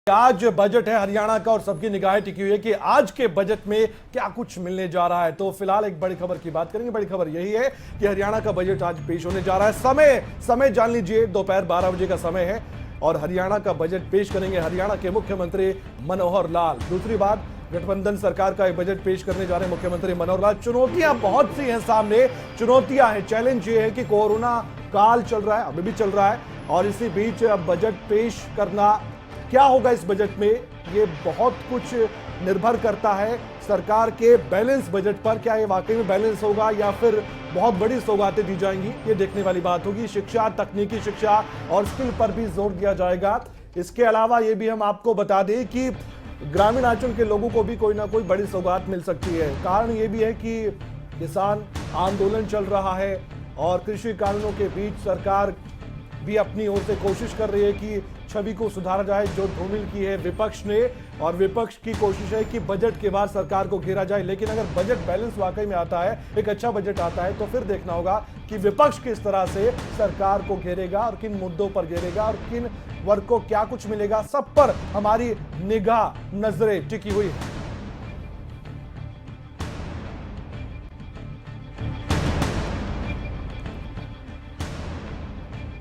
आज बजट है हरियाणा का और सबकी निगाहें टिकी हुई है कि आज के बजट में क्या कुछ मिलने जा रहा है। तो फिलहाल एक बड़ी खबर की बात करेंगे। बड़ी खबर यही है कि हरियाणा का बजट आज पेश होने जा रहा है। समय जान लीजिए, दोपहर 12 बजे का समय है और हरियाणा का बजट पेश करेंगे हरियाणा के मुख्यमंत्री मनोहर लाल। दूसरी बात, गठबंधन सरकार का बजट पेश करने जा रहे हैं मुख्यमंत्री मनोहर लाल। चुनौतियां बहुत सी हैं सामने, चुनौतियां हैं। चैलेंज ये है कि कोरोना काल चल रहा है, अभी भी चल रहा है, और इसी बीच बजट पेश करना, क्या होगा इस बजट में, ये बहुत कुछ निर्भर करता है सरकार के बैलेंस बजट पर। क्या ये वाकई में बैलेंस होगा या फिर बहुत बड़ी सौगातें दी जाएंगी, ये देखने वाली बात होगी। शिक्षा, तकनीकी शिक्षा और स्किल पर भी जोर दिया जाएगा। इसके अलावा ये भी हम आपको बता दें कि ग्रामीण अंचल के लोगों को भी कोई ना कोई बड़ी सौगात मिल सकती है। कारण ये भी है कि किसान आंदोलन चल रहा है और कृषि कानूनों के बीच सरकार भी अपनी ओर से कोशिश कर रही है कि छवि को सुधारा जाए, जो धूमिल की है विपक्ष ने। और विपक्ष की कोशिश है कि बजट के बाद सरकार को घेरा जाए। लेकिन अगर बजट बैलेंस वाकई में आता है, एक अच्छा बजट आता है, तो फिर देखना होगा कि विपक्ष किस तरह से सरकार को घेरेगा और किन मुद्दों पर घेरेगा और किन वर्ग को क्या कुछ मिलेगा। सब पर हमारी निगाह, नजरें टिकी हुई है।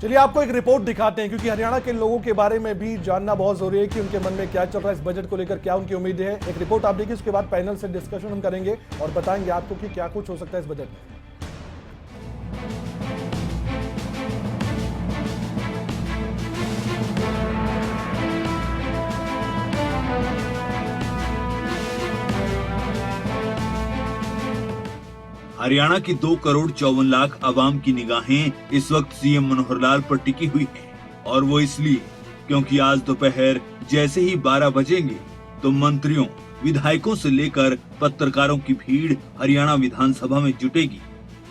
चलिए आपको एक रिपोर्ट दिखाते हैं, क्योंकि हरियाणा के लोगों के बारे में भी जानना बहुत जरूरी है कि उनके मन में क्या चल रहा है, इस बजट को लेकर क्या उनकी उम्मीदें हैं। एक रिपोर्ट आप देखिए, उसके बाद पैनल से डिस्कशन हम करेंगे और बताएंगे आपको कि क्या कुछ हो सकता है इस बजट में। हरियाणा की 2,54,00,000 आवाम की निगाहें इस वक्त सीएम मनोहर लाल पर टिकी हुई हैं, और वो इसलिए क्योंकि आज दोपहर जैसे ही 12 बजेंगे तो मंत्रियों, विधायकों से लेकर पत्रकारों की भीड़ हरियाणा विधानसभा में जुटेगी।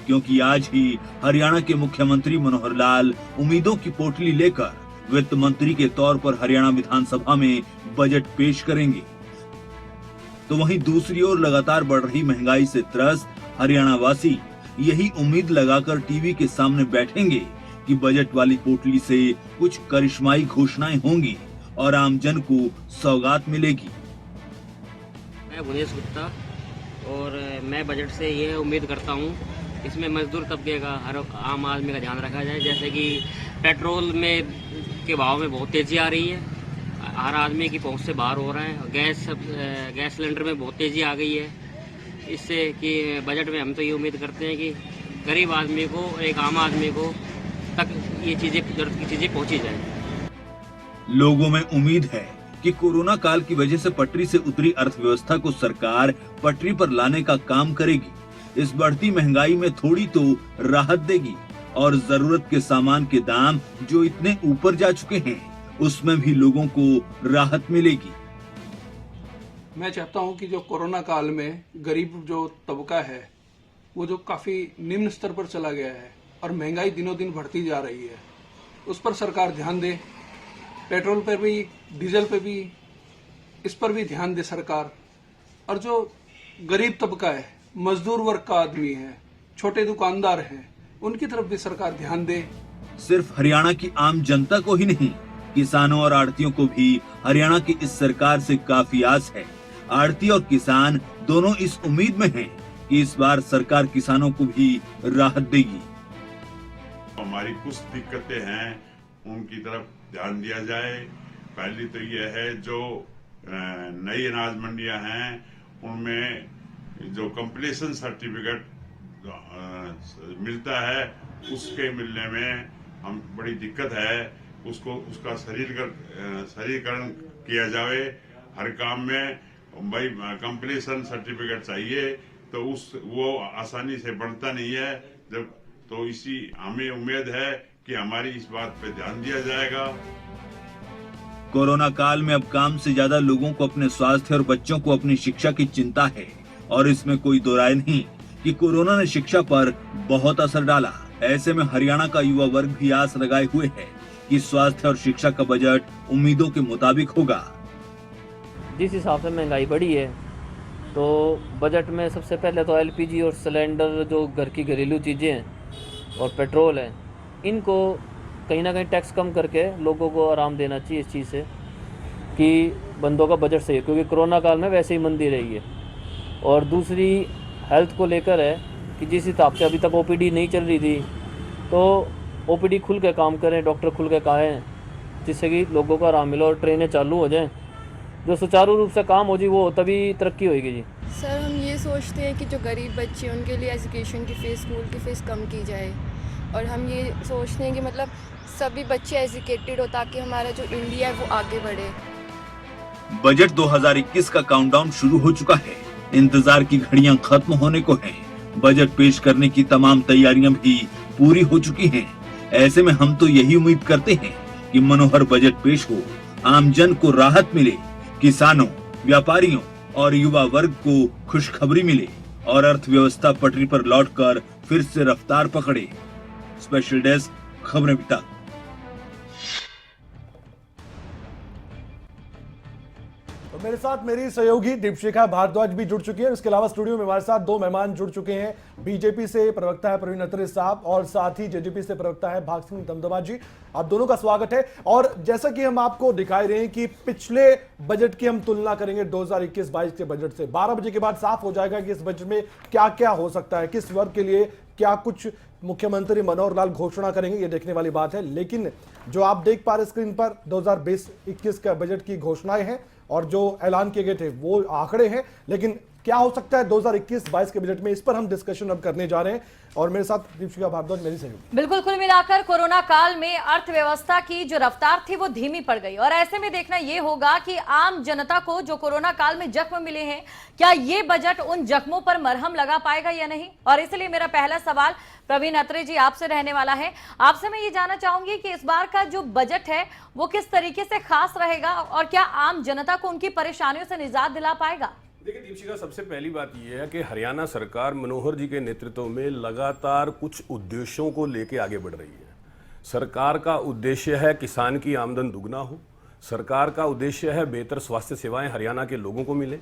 क्योंकि आज ही हरियाणा के मुख्यमंत्री मनोहर लाल उम्मीदों की पोटली लेकर वित्त मंत्री के तौर पर हरियाणा विधानसभा में बजट पेश करेंगे। तो वहीं दूसरी ओर लगातार बढ़ रही महंगाई से त्रस्त हरियाणा वासी यही उम्मीद लगाकर टीवी के सामने बैठेंगे कि बजट वाली पोटली से कुछ करिश्माई घोषणाएं होंगी और आमजन को सौगात मिलेगी। मैं भुवनेश गुप्ता, और मैं बजट से ये उम्मीद करता हूँ इसमें मजदूर तबके का, हर आम आदमी का ध्यान रखा जाए। जैसे कि पेट्रोल में के भाव में बहुत तेजी आ रही है, हर आदमी की पहुँच से बाहर हो रहा है। गैस सिलेंडर में बहुत तेजी आ गई है। इससे कि बजट में हम तो ये उम्मीद करते हैं कि गरीब आदमी को, एक आम आदमी को तक ये चीजें, जरूरत की चीजें पहुंची जाए। लोगों में उम्मीद है कि कोरोना काल की वजह से पटरी से उतरी अर्थव्यवस्था को सरकार पटरी पर लाने का काम करेगी। इस बढ़ती महंगाई में थोड़ी तो राहत देगी और जरूरत के सामान के दाम जो इतने ऊपर जा चुके हैं, उसमें भी लोगों को राहत मिलेगी। मैं चाहता हूं कि जो कोरोना काल में गरीब जो तबका है वो जो काफ़ी निम्न स्तर पर चला गया है और महंगाई दिनों दिन बढ़ती जा रही है, उस पर सरकार ध्यान दे। पेट्रोल पर भी, डीजल पर भी, इस पर भी ध्यान दे सरकार। और जो गरीब तबका है, मजदूर वर्ग का आदमी है, छोटे दुकानदार हैं, उनकी तरफ भी सरकार ध्यान दे। सिर्फ हरियाणा की आम जनता को ही नहीं, किसानों और आड़तियों को भी हरियाणा की इस सरकार से काफी आस है। आड़ती और किसान दोनों इस उम्मीद में हैं कि इस बार सरकार किसानों को भी राहत देगी। हमारी कुछ दिक्कतें हैं, उनकी तरफ ध्यान दिया जाए। पहली तो यह है, जो नई अनाज मंडियां हैं उनमें जो कंप्लीशन सर्टिफिकेट मिलता है, उसके मिलने में हम बड़ी दिक्कत है। उसका शरीरीकरण किया जाए। हर काम में भाई कंप्लीशन सर्टिफिकेट चाहिए, तो वो आसानी से बनता नहीं है। जब तो इसी हमें उम्मीद है कि हमारी इस बात पे ध्यान दिया जाएगा। कोरोना काल में अब काम से ज्यादा लोगों को अपने स्वास्थ्य और बच्चों को अपनी शिक्षा की चिंता है, और इसमें कोई दो राय नहीं कि कोरोना ने शिक्षा पर बहुत असर डाला। ऐसे में हरियाणा का युवा वर्ग भी आस लगाए हुए है कि स्वास्थ्य और शिक्षा का बजट उम्मीदों के मुताबिक होगा। जिस हिसाब से महंगाई बढ़ी है, तो बजट में सबसे पहले तो एलपीजी और सिलेंडर, जो घर की घरेलू चीज़ें हैं, और पेट्रोल है, इनको कहीं ना कहीं टैक्स कम करके लोगों को आराम देना चाहिए इस चीज़ से। कि बंदों का बजट सही है, क्योंकि कोरोना काल में वैसे ही मंदी रही है। और दूसरी हेल्थ को लेकर है कि जिस हिसाब से अभी तक ओपीडी नहीं चल रही थी, तो ओपीडी खुल के काम करें, डॉक्टर खुल के कहें, जिससे कि लोगों को आराम मिले और ट्रेनें चालू हो जाएं, जो सुचारू रूप से काम हो जी, वो तभी तरक्की होगी जी। सर हम ये सोचते हैं कि जो गरीब बच्चे हैं उनके लिए एजुकेशन की फ़ीस, स्कूल की फ़ीस कम की जाए, और हम ये सोचते हैं कि मतलब सभी बच्चे एजुकेटेड हो ताकि हमारा जो इंडिया है वो आगे बढ़े। बजट 2021 का काउंटडाउन शुरू हो चुका है। इंतजार की घड़ियां खत्म होने को हैं। बजट पेश करने की तमाम तैयारियां भी पूरी हो चुकी हैं। ऐसे में हम तो यही उम्मीद करते हैं कि मनोहर बजट पेश हो, आमजन को राहत मिले, किसानों, व्यापारियों और युवा वर्ग को खुशखबरी मिले और अर्थव्यवस्था पटरी पर लौटकर फिर से रफ्तार पकड़े। स्पेशल डेस्क, खबरें अभी तक। तो मेरे साथ मेरी सहयोगी दीपशिखा भारद्वाज भी जुड़ चुकी है। इसके अलावा स्टूडियो में हमारे साथ दो मेहमान जुड़ चुके हैं। बीजेपी से प्रवक्ता है प्रवीण अत्रे साहब और साथ ही जेजेपी से प्रवक्ता है भाग सिंह दमदमा जी। आप दोनों का स्वागत है। और जैसा कि हम आपको दिखाई रहे हैं कि पिछले बजट की हम तुलना करेंगे 2021-22 के बजट से, 12 बजे के बाद साफ हो जाएगा कि इस बजट में क्या क्या हो सकता है, किस वर्ग के लिए क्या कुछ मुख्यमंत्री मनोहर लाल घोषणा करेंगे, ये देखने वाली बात है। लेकिन जो आप देख पा रहे स्क्रीन पर 2020-21 का बजट की घोषणाएं हैं और जो ऐलान किए गए थे वो आंकड़े हैं, लेकिन क्या हो सकता है 2021-22 के बजट में, इस पर हम डिस्कशन अब करने जा रहे हैं। और मेरे साथ दीपशिखा भारद्वाज मेरी सहयोगी। बिल्कुल, कुल मिलाकर कोरोना काल में अर्थव्यवस्था की जो रफ्तार थी वो धीमी पड़ गई, और ऐसे में देखना यह होगा कि आम जनता को जो कोरोना काल में जख्म मिले हैं, क्या ये बजट उन जख्मों पर मरहम लगा पाएगा या नहीं। और इसलिए मेरा पहला सवाल प्रवीण अत्रे जी आपसे रहने वाला है। आपसे मैं ये जानना चाहूंगी कि इस बार का जो बजट है वो किस तरीके से खास रहेगा और क्या आम जनता को उनकी परेशानियों से निजात दिला पाएगा। देखिए दीपशिखा, सबसे पहली बात यह है कि हरियाणा सरकार मनोहर जी के नेतृत्व में लगातार कुछ उद्देश्यों को लेकर आगे बढ़ रही है। सरकार का उद्देश्य है किसान की आमदन दुगना हो, सरकार का उद्देश्य है बेहतर स्वास्थ्य सेवाएं हरियाणा के लोगों को मिले,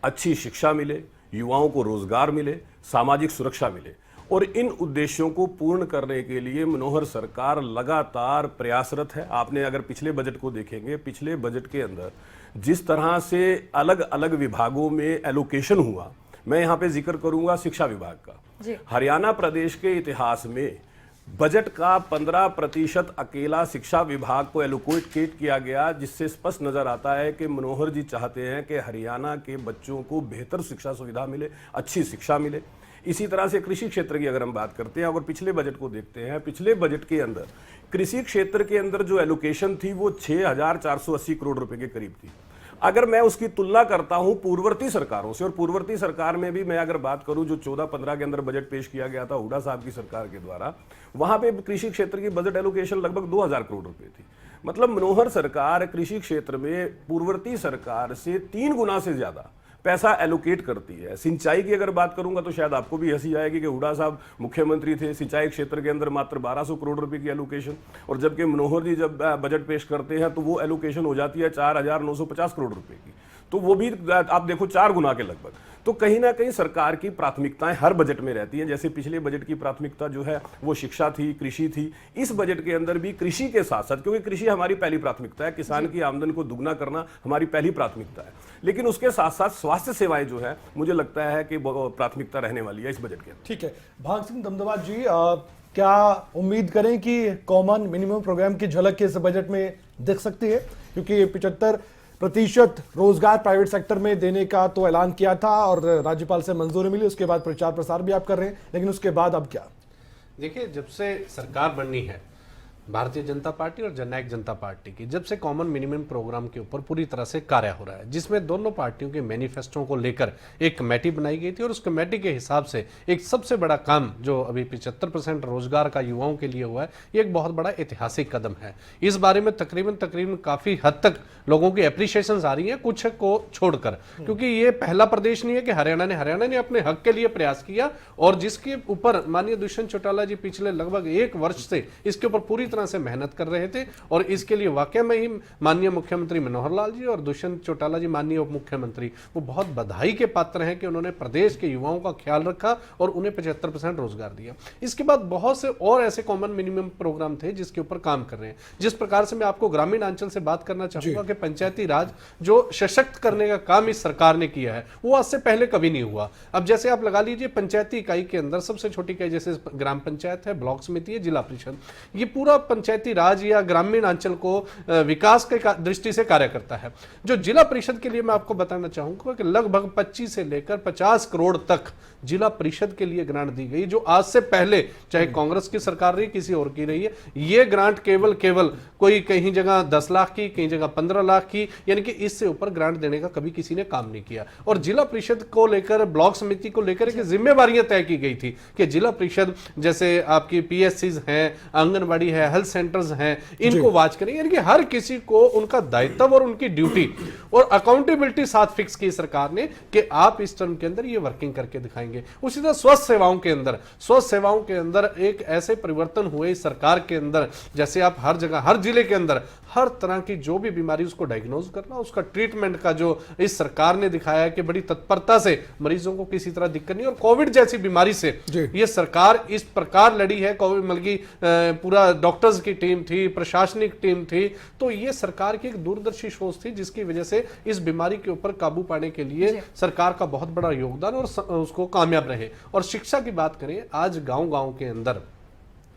अच्छी शिक्षा मिले, युवाओं को रोजगार मिले, सामाजिक सुरक्षा मिले। और इन उद्देश्यों को पूर्ण करने के लिए मनोहर सरकार लगातार प्रयासरत है। आपने अगर पिछले बजट को देखेंगे, पिछले बजट के अंदर जिस तरह से अलग अलग विभागों में एलोकेशन हुआ, मैं यहाँ पे जिक्र करूंगा शिक्षा विभाग का। हरियाणा प्रदेश के इतिहास में बजट का 15% अकेला शिक्षा विभाग को एलोकेट किया गया, जिससे स्पष्ट नजर आता है कि मनोहर जी चाहते हैं कि हरियाणा के बच्चों को बेहतर शिक्षा सुविधा मिले, अच्छी शिक्षा मिले। इसी तरह से कृषि क्षेत्र की अगर हम बात करते हैं, अगर पिछले बजट को देखते हैं, पिछले बजट के अंदर कृषि क्षेत्र के अंदर जो एलोकेशन थी वो 6,480 करोड़ रुपए के करीब थी। अगर मैं उसकी तुलना करता हूं पूर्ववर्ती सरकारों से, और पूर्ववर्ती सरकार में भी मैं अगर बात करूं जो 14-15 के अंदर बजट पेश किया गया था हुड्डा साहब की सरकार के द्वारा, वहां पे कृषि क्षेत्र की बजट एलोकेशन लगभग 2,000 करोड़ रुपए थी। मतलब मनोहर सरकार कृषि क्षेत्र में पूर्ववर्ती सरकार से 3 गुना से ज्यादा पैसा एलोकेट करती है। सिंचाई की अगर बात करूंगा तो शायद आपको भी हंसी आएगी कि हुड्डा साहब मुख्यमंत्री थे, सिंचाई क्षेत्र के अंदर मात्र 1200 करोड़ रुपए की एलोकेशन, और जबकि मनोहर जी जब बजट पेश करते हैं तो वो एलोकेशन हो जाती है 4,950 करोड़ रुपए की। तो वो भी आप देखो 4 गुना के लगभग। तो कहीं ना कहीं सरकार की प्राथमिकताएं हर बजट में रहती हैं। जैसे पिछले बजट की प्राथमिकता जो है वो शिक्षा थी, कृषि थी, इस बजट के अंदर भी कृषि के साथ साथ, क्योंकि कृषि हमारी पहली प्राथमिकता है, किसान की आमदन को दुगना करना हमारी पहली प्राथमिकता है, लेकिन उसके साथ साथ स्वास्थ्य सेवाएं जो है मुझे लगता है कि प्राथमिक्ता रहने वाली है इस बजट के अंदर। ठीक है, भाग सिंह दमदमा जी, क्या उम्मीद करें कि कॉमन मिनिमम प्रोग्राम की झलक इस बजट में दिख सकती है? क्योंकि 75% रोजगार प्राइवेट सेक्टर में देने का तो ऐलान किया था और राज्यपाल से मंजूरी मिली, उसके बाद प्रचार प्रसार भी आप कर रहे हैं, लेकिन उसके बाद अब क्या? देखिए, जब से सरकार बननी है भारतीय जनता पार्टी और जननायक जनता पार्टी की, जब से कॉमन मिनिमम प्रोग्राम के ऊपर पूरी तरह से कार्य हो रहा है, जिसमें दोनों पार्टियों के मैनिफेस्टो को लेकर एक कमेटी बनाई गई थी, और उस कमेटी के हिसाब से एक सबसे बड़ा काम जो अभी 75% रोजगार का युवाओं के लिए हुआ है, ये एक बहुत बड़ा ऐतिहासिक कदम है। इस बारे में तकरीबन काफी हद तक लोगों की एप्रिशिएशन आ रही है, कुछ को छोड़कर, क्योंकि ये पहला प्रदेश नहीं है कि हरियाणा ने अपने हक के लिए प्रयास किया, और जिसके ऊपर माननीय दुष्यंत चौटाला जी पिछले लगभग 1 वर्ष से इसके ऊपर पूरी तरह से मेहनत कर रहे थे और इसके लिए वाकई में ही माननीय मुख्यमंत्री मनोहर लाल जी और दुष्यंत चौटाला जी माननीय उप मुख्यमंत्री वो बहुत बधाई के पात्र हैं कि उन्होंने प्रदेश के युवाओं का ख्याल रखा और उन्हें 75% रोजगार दिया। इसके बाद बहुत से और ऐसे कॉमन मिनिमम प्रोग्राम थे जिसके ऊपर काम कर रहे हैं। जिस प्रकार से मैं आपको ग्रामीण अंचल से बात करना चाहूंगा कि पंचायती राज जो सशक्त करने का काम इस सरकार ने किया है वो आज से पहले कभी नहीं हुआ। अब जैसे आप लगा लीजिए पंचायती इकाई के अंदर सबसे छोटी इकाई जैसे ग्राम पंचायत है, ब्लॉक समिति है, जिला परिषद, ये पूरा पंचायती राज या ग्रामीण अंचल को विकास के दृष्टि से कार्य करता है। जो जिला परिषद के लिए मैं आपको बताना चाहूंगा कि लगभग 25 से लेकर 50 करोड़ तक जिला परिषद के लिए ग्रांट दी गई, जो आज से पहले चाहे कांग्रेस की सरकार रही किसी और की रही है, ये ग्रांट केवल कोई कहीं जगह 10 लाख की, कहीं जगह 15 लाख की, यानी कि इससे ऊपर ग्रांट देने का कभी किसी ने काम नहीं किया। और जिला परिषद को लेकर, ब्लॉक समिति को लेकर एक जिम्मेवारियां तय की गई थी कि जिला परिषद जैसे आपकी पीएससीज हैं, आंगनबाड़ी है, हेल्थ सेंटर्स हैं, इनको वॉच करें, यानी कि हर किसी को उनका दायित्व और उनकी ड्यूटी और अकाउंटेबिलिटी साथ फिक्स की सरकार ने कि आप इस टर्म के अंदर ये वर्किंग करके दिखाएंगे। उसी तरह स्वास्थ्य सेवाओं के अंदर एक ऐसे परिवर्तन हुए इस सरकार के अंदर, जैसे आप हर जगह हर जिले के अंदर हर तरह की जो भी बीमारी उसको डायग्नोज करना, उसका ट्रीटमेंट का जो इस सरकार ने दिखाया है कि बड़ी तत्परता से मरीजों को किसी तरह दिक्कत नहीं। और कोविड जैसी बीमारी से ये सरकार इस प्रकार लड़ी है, कोविड बल्कि पूरा डॉक्टर्स की टीम थी, प्रशासनिक टीम थी, तो ये सरकार की एक दूरदर्शी सोच थी जिसकी वजह से इस बीमारी के ऊपर काबू पाने के लिए सरकार का बहुत बड़ा योगदान और उसको कामयाब रहे। और शिक्षा की बात करें, आज गांव-गांव के अंदर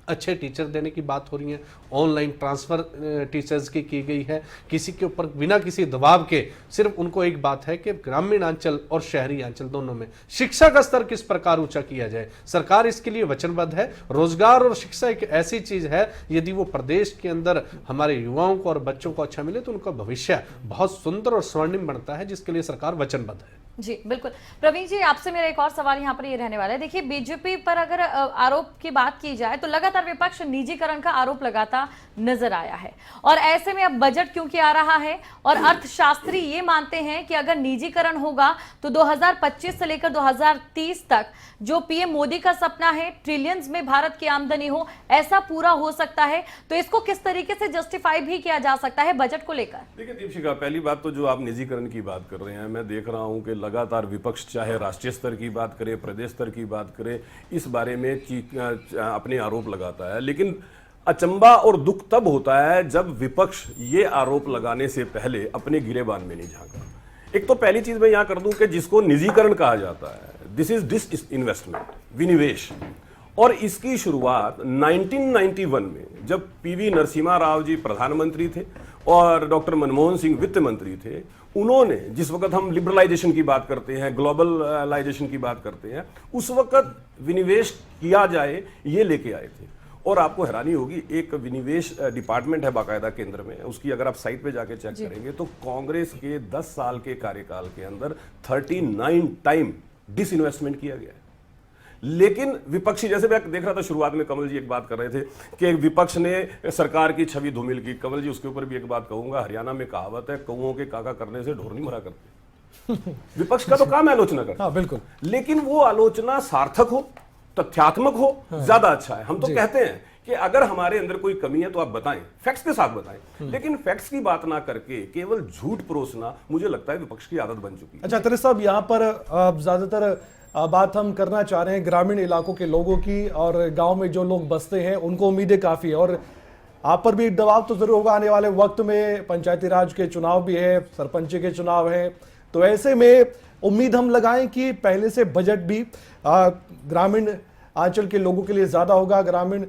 अच्छे टीचर देने की बात हो रही है, ऑनलाइन ट्रांसफर टीचर्स की गई है, किसी के ऊपर बिना किसी दबाव के। सिर्फ उनको एक बात है कि ग्रामीण अंचल और शहरी अंचल दोनों में शिक्षा का स्तर किस प्रकार ऊंचा किया जाए, सरकार इसके लिए वचनबद्ध है। रोजगार और शिक्षा एक ऐसी चीज है, यदि वो प्रदेश के अंदर हमारे युवाओं को और बच्चों को अच्छा मिले तो उनका भविष्य बहुत सुंदर और स्वर्णिम बनता है, जिसके लिए सरकार वचनबद्ध है। जी बिल्कुल। प्रवीण जी, आपसे मेरा एक और सवाल यहाँ पर ये रहने वाला है। देखिए, बीजेपी पर अगर आरोप की बात की जाए तो लगातार विपक्ष निजीकरण का आरोप लगाता नजर आया है, और ऐसे में अब बजट क्योंकि आ रहा है और अर्थशास्त्री ये मानते हैं कि अगर निजीकरण होगा तो 2025 से लेकर 2030 तक जो पीएम मोदी का सपना है, ट्रिलियंस में भारत की आमदनी हो, ऐसा पूरा हो सकता है। तो इसको किस तरीके से जस्टिफाई भी किया जा सकता है बजट को लेकर? देखिए दीपशिखा, पहली बात तो जो आप निजीकरण की बात कर रहे हैं, मैं देख रहा हूं कि लगातार विपक्ष चाहे राष्ट्रीय स्तर की बात करे, प्रदेश स्तर की बात करे, इस बारे में अपने आरोप लगाता है। लेकिन अचंबा और दुख तब होता है जब विपक्ष ये आरोप लगाने से पहले अपने गिरेबान में नहीं झांका। एक तो पहली चीज मैं यहां कर दूं कि जिसको निजीकरण कहा जाता है, दिस इज डिसइन्वेस्टमेंट, विनिवेश, और इसकी शुरुआत 1991 में जब पीवी नरसिम्हा राव जी प्रधानमंत्री थे और डॉक्टर मनमोहन सिंह वित्त मंत्री थे, उन्होंने, जिस वक्त हम लिबरलाइजेशन की बात करते हैं, ग्लोबलाइजेशन की बात करते हैं, उस वक्त विनिवेश किया जाए ये लेके आए थे। और आपको हैरानी होगी, एक विनिवेश डिपार्टमेंट है बाकायदा केंद्र में, उसकी अगर आप साइट पे जाके चेक करेंगे तो कांग्रेस के 10 साल के कार्यकाल के अंदर 39 टाइम डिसइन्वेस्टमेंट किया गया है। लेकिन विपक्षी, जैसे मैं देख रहा था शुरुआत में कमल जी एक बात कर रहे थे कि विपक्ष ने सरकार की छवि धूमिल की। कमल जी, उसके ऊपर भी एक बात कहूंगा, हरियाणा में कहावत है, कौओं के काका करने से ढोर नहीं मरा करते। विपक्ष का तो काम है आलोचना करना, बिल्कुल, लेकिन वो आलोचना सार्थक हो, तथ्यात्मक हो, ज्यादा अच्छा है। हम तो कहते हैं कि अगर हमारे अंदर कोई कमी है तो आप बताएं, फैक्ट्स के साथ बताएं, लेकिन फैक्ट्स की बात ना करके केवल झूठ परोसना, मुझे लगता है विपक्ष की आदत बन चुकी है। अच्छा तिरस साहब, यहाँ पर ज्यादातर बात हम करना चाह रहे हैं ग्रामीण इलाकों के लोगों की, और गांव में जो लोग बसते हैं उनको उम्मीदें काफी है, और आप पर भी दबाव तो जरूर होगा। आने वाले वक्त में पंचायती राज के चुनाव भी है, सरपंच के चुनाव है, तो ऐसे में उम्मीद हम लगाएं कि पहले से बजट भी ग्रामीण अंचल के लोगों के लिए ज्यादा होगा, ग्रामीण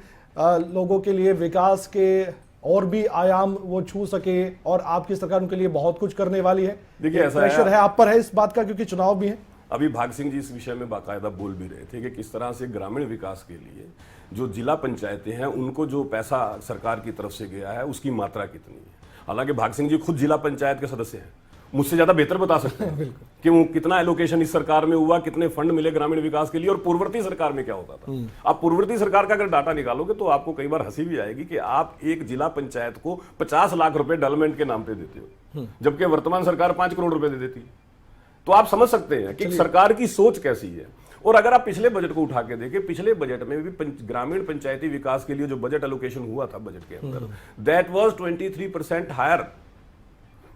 लोगों के लिए विकास के और भी आयाम वो छू सके, और आपकी सरकार उनके लिए बहुत कुछ करने वाली है। देखिए, ऐसा प्रेशर है आप पर है इस बात का, क्योंकि चुनाव भी है। अभी भाग सिंह जी इस विषय में बाकायदा बोल भी रहे थे कि किस तरह से ग्रामीण विकास के लिए जो जिला पंचायतें हैं उनको जो पैसा सरकार की तरफ से गया है उसकी मात्रा कितनी है। हालांकि भाग सिंह जी खुद जिला पंचायत के सदस्य हैं, मुझसे ज्यादा बेहतर बता सकते हैं कि वो कितना एलोकेशन इस सरकार में हुआ, कितने फंड मिले ग्रामीण विकास के लिए, और पूर्ववर्ती सरकार में क्या होता था। आप पूर्ववर्ती सरकार का अगर डाटा निकालोगे तो आपको कई बार हंसी भी आएगी कि आप एक जिला पंचायत को 50 लाख रुपए डेवलपमेंट के नाम पे देते हो, जबकि वर्तमान सरकार 5 करोड़ रुपए दे देती है। तो आप समझ सकते हैं कि सरकार की सोच कैसी है। और अगर आप पिछले बजट को उठा के देखें, पिछले बजट में भी ग्रामीण पंचायती विकास के लिए जो बजट एलोकेशन हुआ था बजट के अंदर, दैट वाज 23% हायर।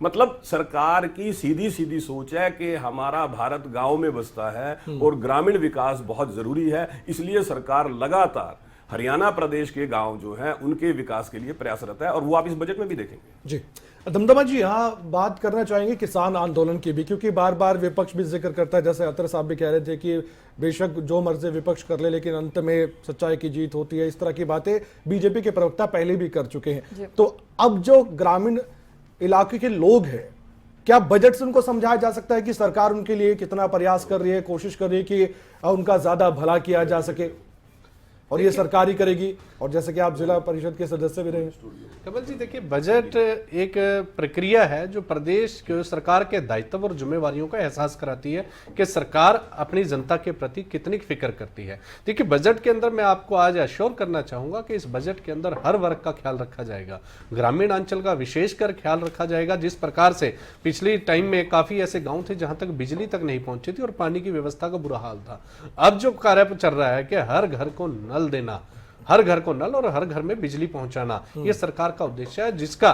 मतलब सरकार की सीधी सीधी सोच है कि हमारा भारत गांव में बसता है और ग्रामीण विकास बहुत जरूरी है, इसलिए सरकार लगातार हरियाणा प्रदेश के गांव जो हैं उनके विकास के लिए प्रयासरत है, और वो आप इस बजट में भी देखेंगे। जी दमदमा जी, यहाँ बात करना चाहेंगे किसान आंदोलन की भी, क्योंकि बार बार विपक्ष भी जिक्र करता है, जैसे अतर साहब भी कह रहे थे कि बेशक जो मर्जी विपक्ष कर ले लेकिन अंत में सच्चाई की जीत होती है, इस तरह की बातें बीजेपी के प्रवक्ता पहले भी कर चुके हैं। तो अब जो ग्रामीण इलाके के लोग हैं, क्या बजट से उनको समझाया जा सकता है कि सरकार उनके लिए कितना प्रयास कर रही है, कोशिश कर रही है कि उनका ज्यादा भला किया जा सके, और ये सरकार ही करेगी, और जैसे कि आप जिला परिषद के सदस्य भी रहे। कमल जी देखिए, बजट एक प्रक्रिया है जो प्रदेश के सरकार के दायित्व और जिम्मेवारियों का एहसास कराती है कि सरकार अपनी जनता के प्रति कितनी फिक्र करती है। देखिए, बजट के अंदर मैं आपको आज एश्योर करना चाहूंगा कि इस बजट के अंदर हर वर्ग का ख्याल रखा जाएगा, ग्रामीण अंचल का विशेषकर ख्याल रखा जाएगा। जिस प्रकार से पिछले टाइम में काफी ऐसे गाँव थे जहां तक बिजली तक नहीं पहुंची थी और पानी की व्यवस्था का बुरा हाल था, अब जो कार्य चल रहा है कि हर घर को नल देना, हर घर को नल और हर घर में बिजली पहुंचाना, ये सरकार का उद्देश्य है, जिसका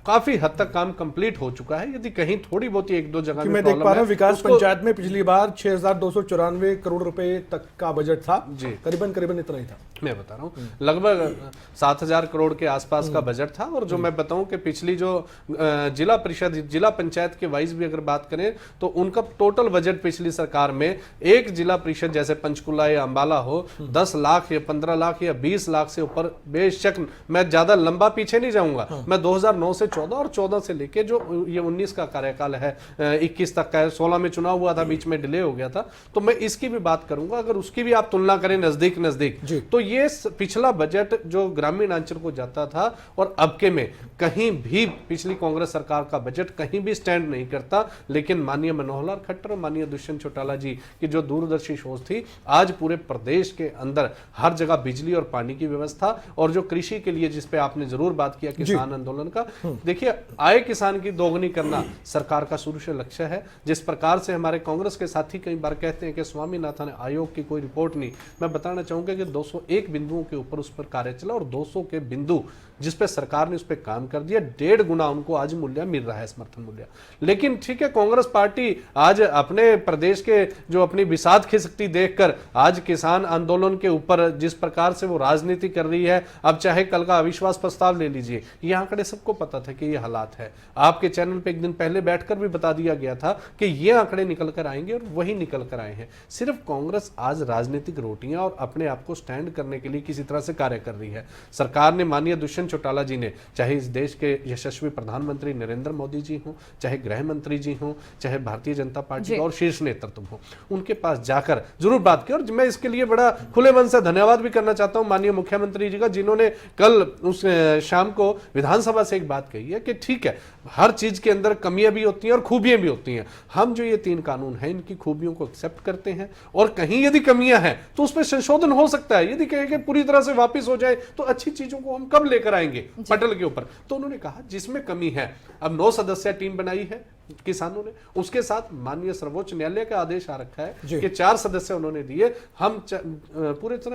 काफी हद तक काम कंप्लीट हो चुका है। यदि कहीं थोड़ी बहुत एक दो जगह में मैं देख पा रहा हूं विकास पंचायत में पिछली बार 6,294 करोड़ रुपए तक का बजट था जी, करीबन इतना ही था। मैं बता रहा हूं लगभग 7,000 करोड़ के आसपास का बजट था। और जो मैं बताऊं कि पिछली जो जिला परिषद जिला पंचायत के वाइज भी अगर बात करें तो उनका टोटल बजट पिछली सरकार में एक जिला परिषद जैसे पंचकुला या अंबाला हो 10 लाख या 15 लाख या 20 लाख से ऊपर, बेशक मैं ज्यादा लंबा पीछे नहीं जाऊंगा, मैं 2009 से 14 और 14 से लेके जो ये 19 का कार्यकाल है 21 तक का है, 16 में चुनाव हुआ था, बीच में डिले हो गया था, तो मैं इसकी भी बात करूंगा। अगर उसकी भी आप तुलना करें नजदीक तो ये पिछला बजट जो ग्रामीण अंचल को जाता था और अब के में कहीं भी पिछली कांग्रेस सरकार का बजट कहीं भी स्टैंड नहीं करता। लेकिन माननीय मनोहर लाल खट्टर और माननीय दुष्यंत चौटाला जी की जो दूरदर्शी सोच थी, आज पूरे प्रदेश के अंदर हर जगह बिजली और पानी की व्यवस्था, और जो कृषि के लिए जिसपे आपने जरूर बात किया किसान आंदोलन का, देखिए आय किसान की दोगुनी करना सरकार का शुरू से लक्ष्य है। जिस प्रकार से हमारे कांग्रेस के साथी कई बार कहते हैं कि स्वामीनाथन आयोग की कोई रिपोर्ट नहीं, मैं बताना चाहूंगा कि 201 बिंदुओं के ऊपर उस पर कार्य चला और 200 के बिंदु जिस पे सरकार ने उस पर काम कर दिया, 1.5 गुना उनको आज मूल्य मिल रहा है, समर्थन मूल्य। लेकिन ठीक है, कांग्रेस पार्टी आज अपने प्रदेश के जो अपनी बिसात खिसकती देखकर आज किसान आंदोलन के ऊपर जिस प्रकार से वो राजनीति कर रही है, अब चाहे कल का अविश्वास प्रस्ताव ले लीजिए, ये आंकड़े सबको पता था कि ये हालात है। आपके चैनल पे एक दिन पहले बैठकर भी बता दिया गया था कि ये आंकड़े निकल कर आएंगे और वही निकल कर आए हैं। सिर्फ कांग्रेस आज राजनीतिक रोटियां और अपने आप को स्टैंड करने के लिए किसी तरह से कार्य कर रही है। सरकार ने माननीय दुष्यंत चौटाला जी ने, चाहे इस देश के यशस्वी प्रधानमंत्री नरेंद्र मोदी जी हों, चाहे गृह मंत्री जी हों, चाहे भारतीय जनता पार्टी का और शीर्ष नेतृत्व हो, उनके पास जाकर जरूर बात की। और मैं इसके लिए बड़ा खुले मन से धन्यवाद भी करना चाहता हूं माननीय मुख्यमंत्री जी का, जिन्होंने कल उस शाम को विधानसभा से एक बात कही है कि ठीक है, हर चीज के अंदर कमियां भी होती हैं और खूबियां भी होती हैं। हम जो ये 3 कानून हैं इनकी खूबियों को एक्सेप्ट करते हैं, और कहीं यदि कमियां हैं तो उसमें संशोधन हो सकता है। यदि कहें कि पूरी तरह से वापस हो जाए तो अच्छी चीजों को हम कब लेकर आएंगे पटल के ऊपर। तो उन्होंने कहा जिसमें कमी है, अब 9 सदस्यीय टीम बनाई है किसानों ने, उसके साथ माननीय सर्वोच्च न्यायालय का आदेश आ रखा है कि 4 सदस्य उन्होंने दिए। हम पूरे तरह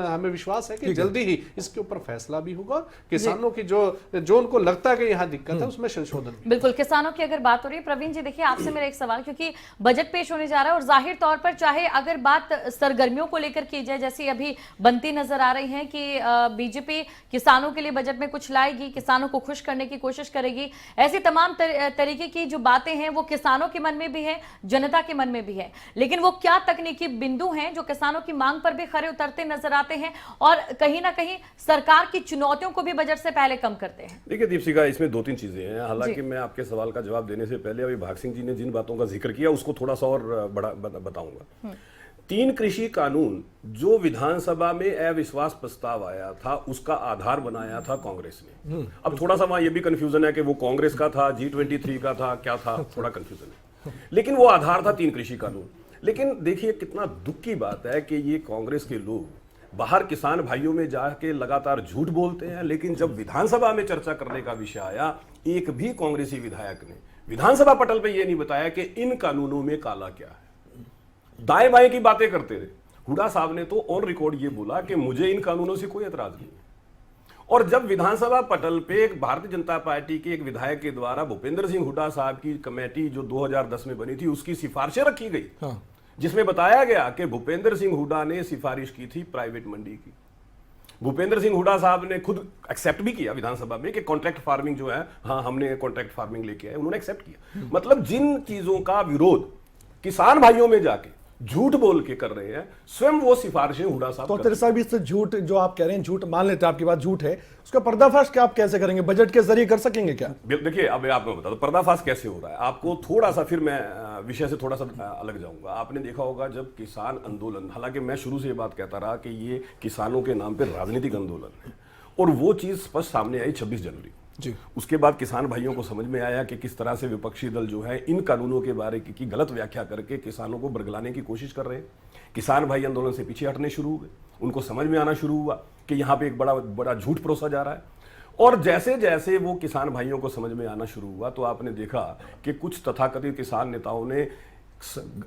हमें विश्वास है कि जल्दी ही इसके ऊपर फैसला भी होगा। किसानों की जो उनको लगता है कि यहाँ दिक्कत है उसमें संशोधन। बिल्कुल, किसानों की अगर बात हो रही है, प्रवीण जी देखिए आपसे मेरा एक सवाल, क्योंकि बजट पेश होने जा रहा है और जाहिर तौर पर चाहे अगर बात सरगर्मियों को लेकर की जाए, जैसी अभी बनती नजर आ रही है कि बीजेपी किसानों के लिए बजट में कुछ लाएगी, किसानों को खुश करने की कोशिश करेगी, ऐसी तमाम तरीके की जो बातें हैं वो किसानों के मन में भी है, जनता के मन में भी है, लेकिन वो क्या तकनीकी बिंदु हैं जो किसानों की मांग पर भी खरे उतरते नजर आते हैं और कहीं ना कहीं सरकार की चुनौतियों को भी बजट से पहले कम करते हैं? देखिए दीपशिखा, इसमें 2-3 चीजें हैं। हालांकि मैं आपके सवाल का जवाब देने से पहले अभी भाग सिंह जी ने जिन बातों का जिक्र किया उसको थोड़ा सा और बताऊंगा। 3 कृषि कानून जो विधानसभा में अविश्वास प्रस्ताव आया था उसका आधार बनाया था कांग्रेस ने। अब थोड़ा सा वहां ये भी कंफ्यूजन है कि वो कांग्रेस का था, G23 का था, क्या था, थोड़ा कंफ्यूजन है, लेकिन वो आधार था 3 कृषि कानून। लेकिन देखिए कितना दुख की बात है कि ये कांग्रेस के लोग बाहर किसान भाइयों में जाके लगातार झूठ बोलते हैं, लेकिन जब विधानसभा में चर्चा करने का विषय आया, एक भी कांग्रेसी विधायक ने विधानसभा पटल पे ये नहीं बताया कि इन कानूनों में काला क्या है। दाएं बाएं की बातें करते रहे। हुड्डा साहब ने तो ऑन रिकॉर्ड ये बोला कि मुझे इन कानूनों से कोई एतराज नहीं है। और जब विधानसभा पटल पे एक भारतीय जनता पार्टी के एक विधायक के द्वारा भूपेंद्र सिंह हुड्डा साहब की कमेटी जो 2010 में बनी थी उसकी सिफारिशें रखी गई, जिसमें बताया गया कि भूपेंद्र सिंह हुड्डा ने सिफारिश की थी प्राइवेट मंडी की। भूपेंद्र सिंह हुड्डा साहब ने खुद एक्सेप्ट भी किया विधानसभा में कि कॉन्ट्रैक्ट फार्मिंग जो है, हाँ हमने कॉन्ट्रैक्ट फार्मिंग लेके आए, उन्होंने एक्सेप्ट किया। मतलब जिन चीजों का विरोध किसान भाइयों में जाके झूठ बोल के कर रहे हैं, स्वयं वो सिफारिशें हुड्डा साहब तो तेरे साहब इससे झूठ जो आप कह रहे हैं, झूठ मान लेते हैं आपकी बात झूठ है, उसका पर्दाफाश क्या आप कैसे करेंगे? बजट के जरिए कर सकेंगे क्या? देखिए अब मैं आपको बता दूं पर्दाफाश कैसे हो रहा है। आपको थोड़ा सा, फिर मैं विषय से थोड़ा सा अलग जाऊंगा। आपने देखा होगा जब किसान आंदोलन, हालांकि मैं शुरू से ये बात कहता रहा कि ये किसानों के नाम पे राजनीतिक आंदोलन है, और वो चीज स्पष्ट सामने आई 26 जनवरी जी। उसके बाद किसान भाइयों को समझ में आया कि किस तरह से विपक्षी दल जो है इन कानूनों के बारे की गलत व्याख्या करके किसानों को बरगलाने की कोशिश कर रहे हैं। किसान भाई आंदोलन से पीछे हटने शुरू हो गए, उनको समझ में आना शुरू हुआ कि यहाँ पे एक बड़ा झूठ परोसा जा रहा है। और जैसे जैसे वो किसान भाइयों को समझ में आना शुरू हुआ तो आपने देखा कि कुछ तथाकथित किसान नेताओं ने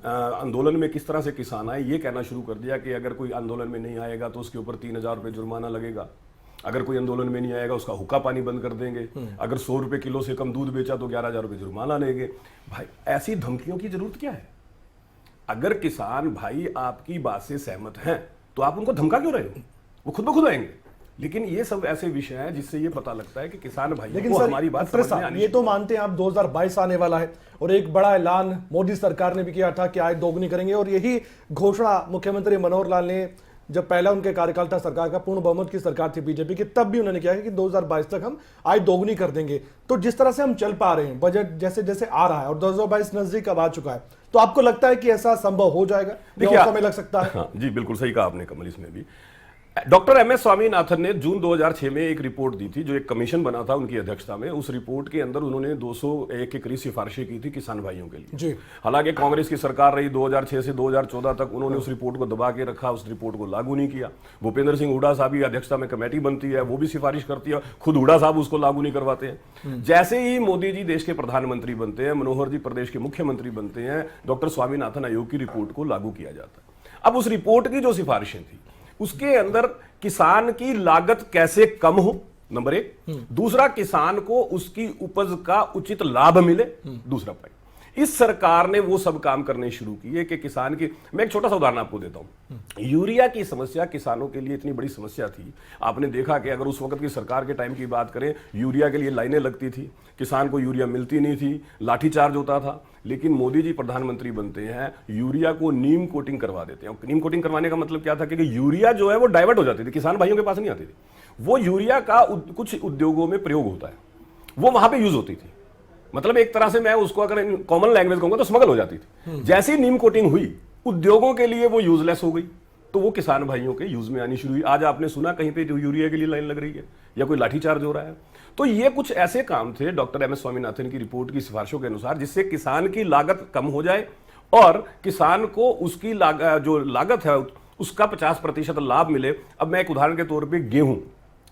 आंदोलन में किस तरह से किसान आए ये कहना शुरू कर दिया कि अगर कोई आंदोलन में नहीं आएगा तो उसके ऊपर 3,000 रुपये जुर्माना लगेगा, अगर कोई आंदोलन में नहीं आएगा उसका हुक्का पानी बंद कर देंगे, अगर 100 रुपये किलो से कम दूध बेचा तो 11,000 रुपये जुर्माना लेंगे। भाई ऐसी धमकियों की जरूरत क्या है? अगर किसान भाई आपकी बात से सहमत हैं तो आप उनको धमका क्यों रहे हो? वो खुद ब खुद आएंगे। लेकिन ये सब ऐसे विषय हैं जिससे ये पता लगता है कि किसान भाई को हमारी बात समझ में आनी। ये तो मानते हैं आप 2022 आने वाला है और एक बड़ा ऐलान मोदी सरकार ने भी किया था कि आय दोगुनी करेंगे, और यही घोषणा मुख्यमंत्री मनोहर लाल ने जब पहला उनके कार्यकाल था सरकार का, पूर्ण बहुमत की सरकार थी बीजेपी की, तब भी उन्होंने किया है कि 2022 तक हम आय दोगुनी कर देंगे। तो जिस तरह से हम चल पा रहे हैं, बजट जैसे जैसे आ रहा है और 2022 नजदीक अब आ चुका है, तो आपको लगता है कि ऐसा संभव हो जाएगा? देखिए समय लग सकता है। हाँ, जी बिल्कुल सही कहा आपने कमल। इसमें भी डॉक्टर MS स्वामीनाथन ने जून 2006 में एक रिपोर्ट दी थी, जो एक कमीशन बना था उनकी अध्यक्षता में। उस रिपोर्ट के अंदर उन्होंने 201 के करीब सिफारिशें की थी किसान भाइयों के लिए जी। हालांकि कांग्रेस की सरकार रही 2006 से 2014 तक, उन्होंने उस रिपोर्ट को दबा के रखा, उस रिपोर्ट को लागू नहीं किया। भूपेंद्र सिंह हुड्डा साहब की अध्यक्षता में कमेटी बनती है, वो भी सिफारिश करती है, खुद हुड्डा साहब उसको लागू नहीं करवाते हैं। जैसे ही मोदी जी देश के प्रधानमंत्री बनते हैं, मनोहर जी प्रदेश के मुख्यमंत्री बनते हैं, डॉक्टर स्वामीनाथन आयोग की रिपोर्ट को लागू किया जाता है। अब उस रिपोर्ट की जो सिफारिशें थी उसके अंदर किसान की लागत कैसे कम हो, नंबर 1। दूसरा, किसान को उसकी उपज का उचित लाभ मिले, दूसरा पॉइंट। इस सरकार ने वो सब काम करने शुरू किए कि किसान की, मैं एक छोटा सा उदाहरण आपको देता हूं। यूरिया की समस्या किसानों के लिए इतनी बड़ी समस्या थी, आपने देखा कि अगर उस वक्त की सरकार के टाइम की बात करें, यूरिया के लिए लाइनें लगती थी, किसान को यूरिया मिलती नहीं थी, लाठीचार्ज होता था। लेकिन मोदी जी प्रधानमंत्री बनते हैं, यूरिया को नीम कोटिंग करवा देते हैं। नीम कोटिंग करवाने का मतलब क्या था कि यूरिया जो है वो डाइवर्ट हो जाती थी, किसान भाइयों के पास नहीं आती थी। वो यूरिया का कुछ उद्योगों में प्रयोग होता है, वो वहां पे यूज होती थी। मतलब एक तरह से मैं उसको अगर कॉमन लैंग्वेज कहूंगा तो स्मगल हो जाती थी। जैसी नीम कोटिंग हुई, उद्योगों के लिए वो यूजलेस हो गई, तो वो किसान भाइयों के यूज में आनी शुरू हुई। आज आपने सुना कहीं पे यूरिया के लिए लाइन लग रही है या कोई लाठीचार्ज हो रहा है। तो ये कुछ ऐसे काम थे डॉक्टर MS स्वामीनाथन की रिपोर्ट की सिफारिशों के अनुसार, जिससे किसान की लागत कम हो जाए और किसान को उसकी जो लागत है उसका 50% लाभ मिले। अब मैं एक उदाहरण के तौर पर गेहूं,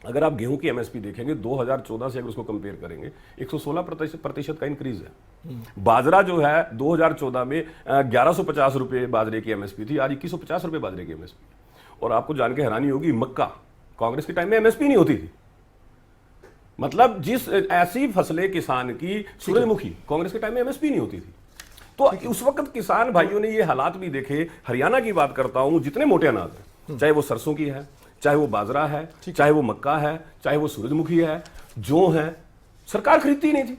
अगर आप गेहूं की MSP देखेंगे 2014 से अगर उसको कंपेयर करेंगे 116% का इंक्रीज है। बाजरा जो है 2014 में 1150 रुपए बाजरे की MSP थी, आज 2150 रुपए बाजरे की MSP। और आपको जान के हैरानी होगी, मक्का कांग्रेस के टाइम में MSP नहीं होती थी। मतलब जिस ऐसी फसलें किसान की, सूरजमुखी कांग्रेस के टाइम में MSP नहीं होती थी। तो उस वक्त किसान भाइयों ने ये हालात भी देखे। हरियाणा की बात करता हूं, जितने मोटे अनाज है, चाहे वो सरसों की है, चाहे वो बाजरा है, चाहे वो मक्का है, चाहे वो सूरजमुखी है, जौ है, सरकार खरीदती नहीं थी।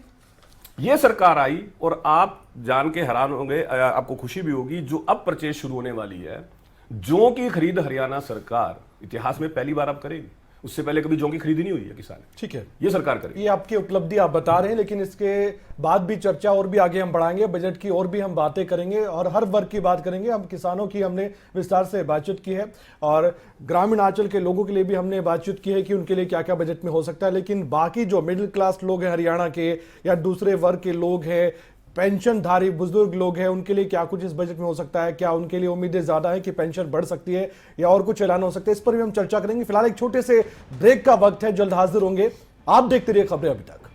ये सरकार आई और आप जान के हैरान होंगे, आपको खुशी भी होगी, जो अब परचेज शुरू होने वाली है, जौ की खरीद हरियाणा सरकार इतिहास में पहली बार अब करेगी। उससे पहले कभी जौ की खरीदी नहीं हुई है किसान। ठीक है, ये सरकार करेगी। ये आपकी उपलब्धि आप बता रहे हैं, लेकिन इसके बाद भी चर्चा और भी आगे हम बढ़ाएंगे, बजट की और भी हम बातें करेंगे और हर वर्ग की बात करेंगे। हम किसानों की हमने विस्तार से बातचीत की है और ग्रामीण अंचल के लोगों के लिए भी हमने बातचीत की है कि उनके लिए क्या क्या बजट में हो सकता है। लेकिन बाकी जो मिडिल क्लास लोग हैं हरियाणा के या दूसरे वर्ग के लोग हैं, पेंशनधारी बुजुर्ग लोग हैं, उनके लिए क्या कुछ इस बजट में हो सकता है? क्या उनके लिए उम्मीदें ज्यादा है कि पेंशन बढ़ सकती है या और कुछ ऐलान हो सकता है? इस पर भी हम चर्चा करेंगे। फिलहाल एक छोटे से ब्रेक का वक्त है, जल्द हाजिर होंगे। आप देखते रहिए खबरें अभी तक।